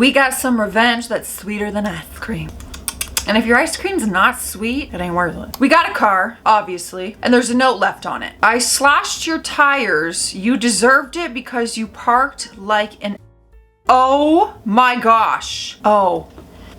We got some revenge that's sweeter than ice cream. And if your ice cream's not sweet, it ain't worth it. We got a car, obviously, and there's a note left on it. I slashed your tires. You deserved it because you parked like an... Oh my gosh. Oh,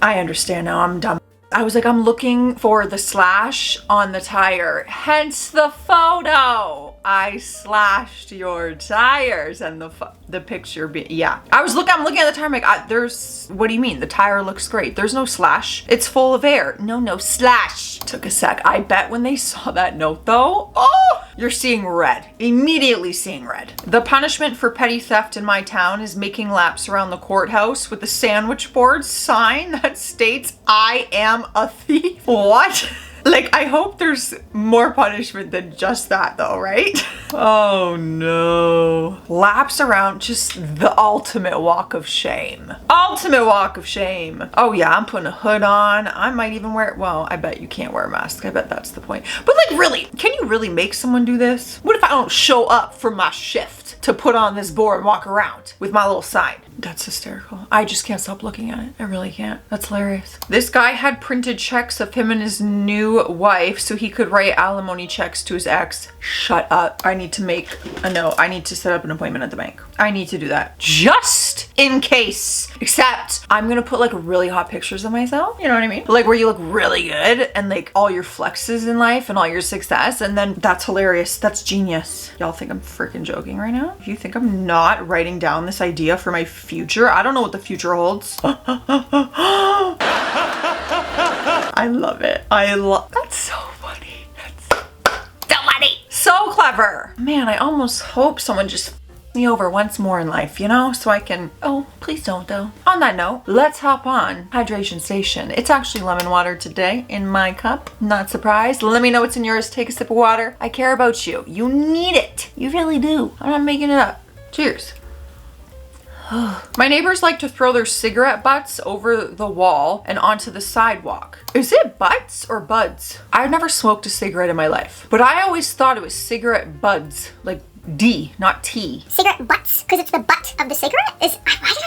I understand now. I'm dumb. I was like, I'm looking for the slash on the tire, hence the photo. I slashed your tires, and the picture yeah. I'm looking at the tire, I'm like, there's, what do you mean? The tire looks great. There's no slash. It's full of air. No slash. Took a sec. I bet when they saw that note though, oh, you're seeing red. Immediately seeing red. The punishment for petty theft in my town is making laps around the courthouse with a sandwich board sign that states, I am a thief. What? Like, I hope there's more punishment than just that though, right? Oh no. Laps around, just the ultimate walk of shame. Ultimate walk of shame. Oh yeah, I'm putting a hood on. I might even wear it. Well, I bet you can't wear a mask. I bet that's the point. But like, really, can you really make someone do this? What if I don't show up for my shift to put on this board and walk around with my little sign? That's hysterical. I just can't stop looking at it. I really can't. That's hilarious. This guy had printed checks of him and his new wife so he could write alimony checks to his ex. Shut up. I need to make a note. I need to set up an appointment at the bank. I need to do that just in case. Except I'm gonna put like really hot pictures of myself. You know what I mean? Like where you look really good and like all your flexes in life and all your success. And then that's hilarious. That's genius. Y'all think I'm freaking joking right now? You think I'm not writing down this idea for my future? I don't know what the future holds. I love it. That's so funny. That's so funny. So clever. Man, I almost hope someone just f me over once more in life, you know? So I can, oh, please don't though. On that note, let's hop on hydration station. It's actually lemon water today in my cup. Not surprised. Let me know what's in yours. Take a sip of water. I care about you. You need it. You really do. I'm not making it up. Cheers. My neighbors like to throw their cigarette butts over the wall and onto the sidewalk. Is it butts or buds? I've never smoked a cigarette in my life, but I always thought it was cigarette buds, like D, not T. Cigarette butts, because it's the butt of the cigarette? Why did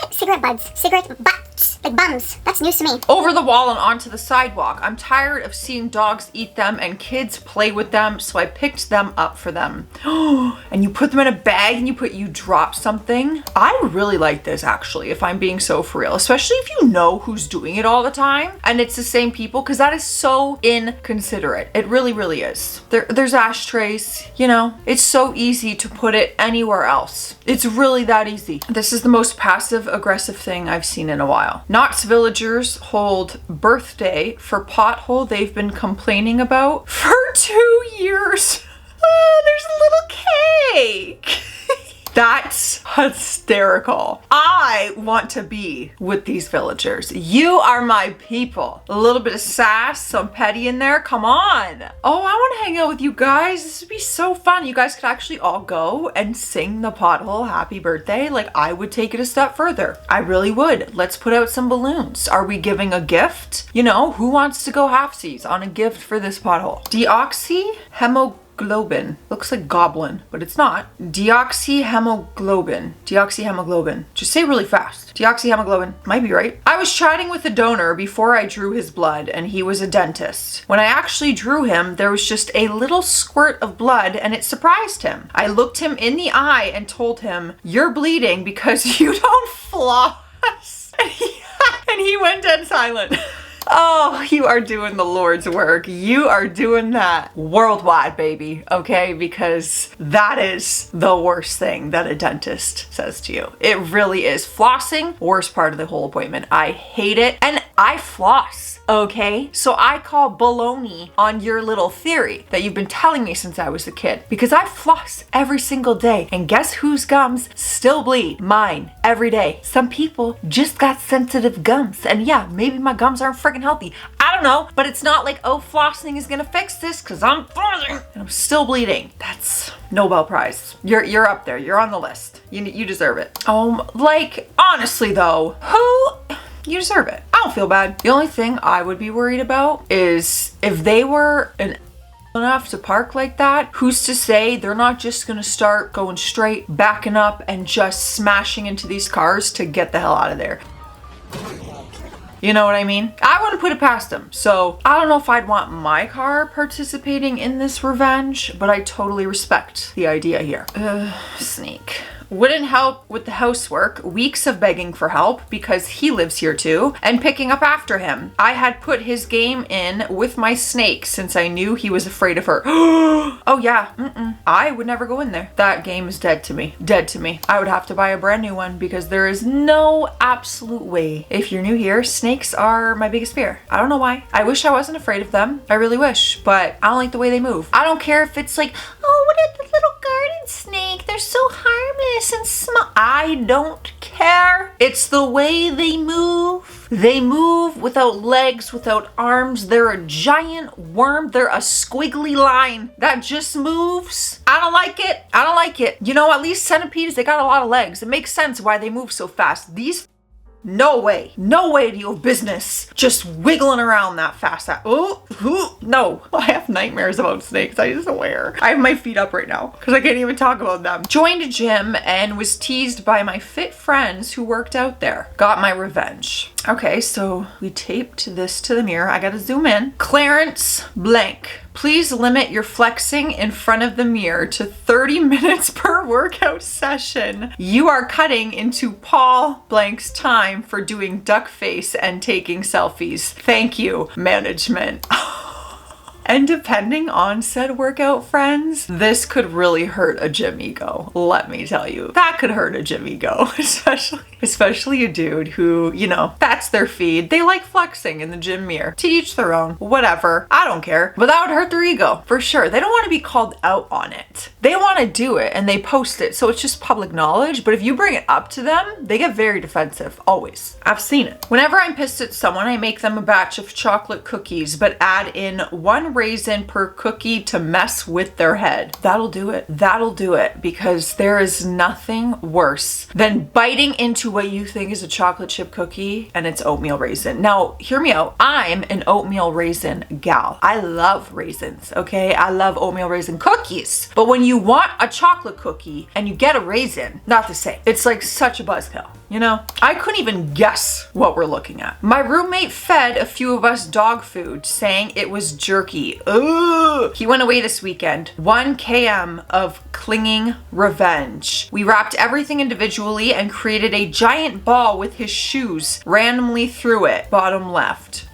I cigarette buds? Cigarette butts, like bums. That's news to me. Over the wall and onto the sidewalk. I'm tired of seeing dogs eat them and kids play with them, so I picked them up for them. And you put them in a bag and you drop something. I really like this actually, if I'm being so for real, especially if you know who's doing it all the time and it's the same people, because that is so inconsiderate. It really, really is. There's ashtrays, you know, it's so easy to put it anywhere else. It's really that easy. This is the most passive aggressive thing I've seen in a while. Knott's villagers hold birthday for pothole they've been complaining about for 2 years. Oh, there's a little cake. That's hysterical. I want to be with these villagers. You are my people. A little bit of sass, some petty in there. Come on. Oh, I want to hang out with you guys. This would be so fun. You guys could actually all go and sing the pothole happy birthday. Like, I would take it a step further. I really would. Let's put out some balloons. Are we giving a gift? You know, who wants to go halfsies on a gift for this pothole? Deoxyhemoglobin. Looks like goblin, but it's not. Deoxyhemoglobin. Just say it really fast. Deoxyhemoglobin. Might be right. I was chatting with a donor before I drew his blood, and he was a dentist. When I actually drew him, there was just a little squirt of blood, and it surprised him. I looked him in the eye and told him, "You're bleeding because you don't floss." And he went dead silent. Oh, you are doing the Lord's work. You are doing that worldwide, baby, okay? Because that is the worst thing that a dentist says to you. It really is. Flossing, worst part of the whole appointment. I hate it. And I floss, okay? So I call baloney on your little theory that you've been telling me since I was a kid. Because I floss every single day. And guess whose gums still bleed? Mine. Every day. Some people just got sensitive gums. And yeah, maybe my gums aren't freaking healthy. I don't know, but it's not like, oh, flossing is gonna fix this because I'm flossing and I'm still bleeding. That's Nobel Prize. You're up there. You're on the list. You deserve it. Like, honestly though, you deserve it. I don't feel bad. The only thing I would be worried about is if they were enough to park like that, who's to say they're not just gonna start going straight, backing up and just smashing into these cars to get the hell out of there. You know what I mean? I wouldn't put it past him. So I don't know if I'd want my car participating in this revenge, but I totally respect the idea here. Snake. Wouldn't help with the housework, weeks of begging for help because he lives here too, and picking up after him. I had put his game in with my snake since I knew he was afraid of her. Oh yeah, I would never go in there. That game is dead to me. Dead to me. I would have to buy a brand new one because there is no absolute way. If you're new here, snakes are my biggest fear. I don't know why. I wish I wasn't afraid of them. I really wish, but I don't like the way they move. I don't care if it's like, oh, what is the little garden snake? They're so harmless and small. I don't care. It's the way they move. They move without legs, without arms. They're a giant worm. They're a squiggly line that just moves. I don't like it. I don't like it. You know, at least centipedes, they got a lot of legs. It makes sense why they move so fast. These, no way. No way do you have business just wiggling around that fast. No. I have nightmares about snakes, I swear. I have my feet up right now because I can't even talk about them. Joined a gym and was teased by my fit friends who worked out there. Got my revenge. Okay, so we taped this to the mirror. I gotta zoom in. Clarence blank. Please limit your flexing in front of the mirror to 30 minutes per workout session. You are cutting into Paul blank's time for doing duck face and taking selfies. Thank you, management. And depending on said workout friends, this could really hurt a gym ego. Let me tell you, that could hurt a gym ego, especially a dude who, you know, that's their feed. They like flexing in the gym mirror. To each their own, whatever. I don't care, but that would hurt their ego for sure. They don't want to be called out on it. They want to do it and they post it. So it's just public knowledge. But if you bring it up to them, they get very defensive, always. I've seen it. Whenever I'm pissed at someone, I make them a batch of chocolate cookies, but add in 1 raisin per cookie to mess with their head. That'll do it. That'll do it, because there is nothing worse than biting into what you think is a chocolate chip cookie and it's oatmeal raisin. Now, hear me out. I'm an oatmeal raisin gal. I love raisins, okay? I love oatmeal raisin cookies. But when you want a chocolate cookie and you get a raisin, not the same. It's like such a buzzkill. You know, I couldn't even guess what we're looking at. My roommate fed a few of us dog food, saying it was jerky. Ugh. He went away this weekend. 1 km of clinging revenge. We wrapped everything individually and created a giant ball with his shoes randomly through it. Bottom left.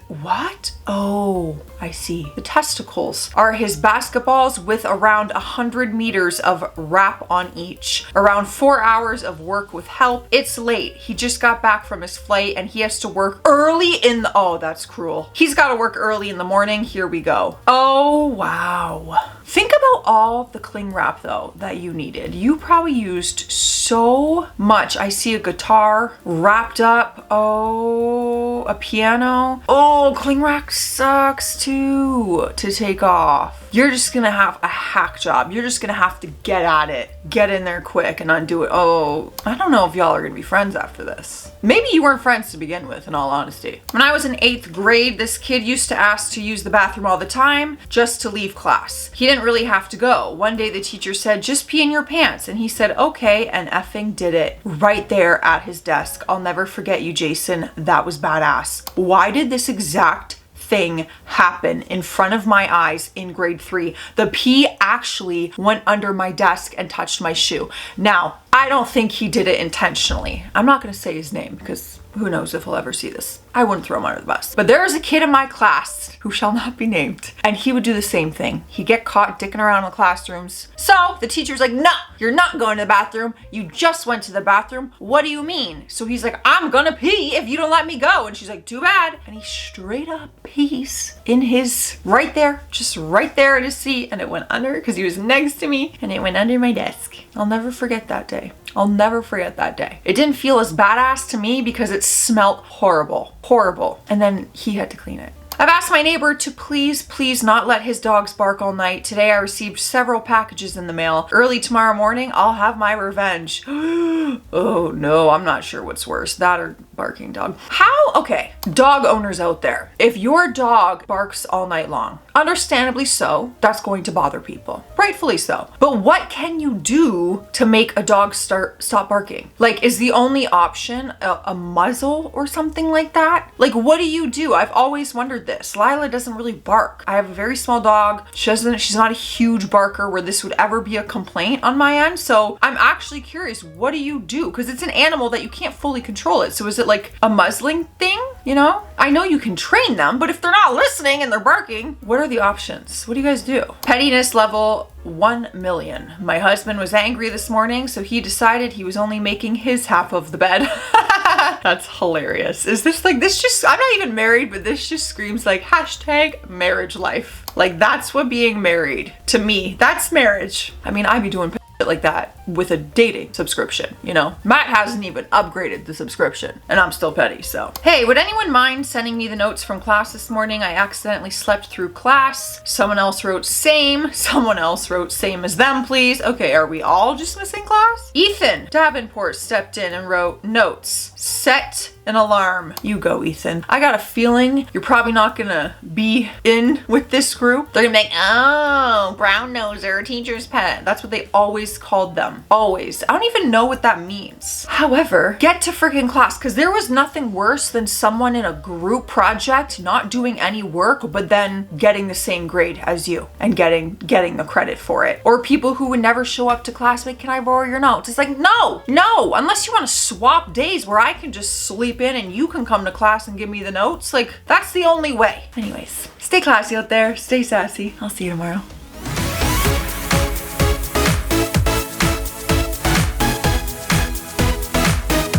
What? Oh, I see. The testicles are his basketballs with around 100 meters of wrap on each. Around 4 hours of work with help. It's late. He just got back from his flight and he has to work early in the, oh, that's cruel. He's got to work early in the morning. Here we go. Oh, wow. Think about all the cling wrap though that you needed. You probably used so much. I see a guitar wrapped up. Oh, a piano. Oh, cling wrap sucks too to take off. You're just gonna have a hack job. You're just gonna have to get at it. Get in there quick and undo it. Oh, I don't know if y'all are gonna be friends after this. Maybe you weren't friends to begin with, in all honesty. When I was in 8th grade, this kid used to ask to use the bathroom all the time just to leave class. He didn't really have to go. One day the teacher said, just pee in your pants. And he said, okay, and effing did it right there at his desk. I'll never forget you, Jason. That was badass. Why did this exact thing happen in front of my eyes in grade 3? The pee actually went under my desk and touched my shoe. Now, I don't think he did it intentionally. I'm not gonna say his name because who knows if he'll ever see this. I wouldn't throw him under the bus. But there is a kid in my class who shall not be named, and he would do the same thing. He'd get caught dicking around in the classrooms. So the teacher's like, no, you're not going to the bathroom. You just went to the bathroom. What do you mean? So he's like, I'm gonna pee if you don't let me go. And she's like, too bad. And he straight up pees in his, right there, just right there in his seat. And it went under because he was next to me, and it went under my desk. I'll never forget that day. I'll never forget that day. It didn't feel as badass to me because it smelled horrible, horrible. And then he had to clean it. I've asked my neighbor to please not let his dogs bark all night. Today I received several packages in the mail. Early tomorrow morning, I'll have my revenge. Oh no, I'm not sure what's worse, that or barking dog. Okay, dog owners out there, if your dog barks all night long, understandably so, that's going to bother people, rightfully so. But what can you do to make a dog stop barking? Like, is the only option a muzzle or something like that? Like, what do you do? I've always wondered this. Lila doesn't really bark. I have a very small dog. She's not a huge barker where this would ever be a complaint on my end. So I'm actually curious, what do you do? Because it's an animal that you can't fully control it. So is it like a muzzling thing? You know, I know you can train them, but if they're not listening and they're barking, what are the options? What do you guys do? Pettiness level 1 million. My husband was angry this morning, so he decided he was only making his half of the bed. That's hilarious. Is this like, this just, I'm not even married, but this just screams like hashtag marriage life. Like, that's what being married to me, that's marriage. I mean, I'd be doing like that with a dating subscription, you know? Matt hasn't even upgraded the subscription and I'm still petty, so. Hey, would anyone mind sending me the notes from class this morning? I accidentally slept through class. Someone else wrote same. Someone else wrote same as them, please. Okay, are we all just missing class? Ethan Davenport stepped in and wrote notes. Set an alarm. You go, Ethan. I got a feeling you're probably not gonna be in with this group. They're gonna be like, oh, brown noser, teacher's pet. That's what they always called them. Always. I don't even know what that means. However, get to freaking class, because there was nothing worse than someone in a group project not doing any work, but then getting the same grade as you and getting the credit for it. Or people who would never show up to class, like, can I borrow your notes? It's like, no, unless you want to swap days where I can just sleep in and you can come to class and give me the notes. Like, that's the only way. Anyways, stay classy out there, stay sassy. I'll see you tomorrow.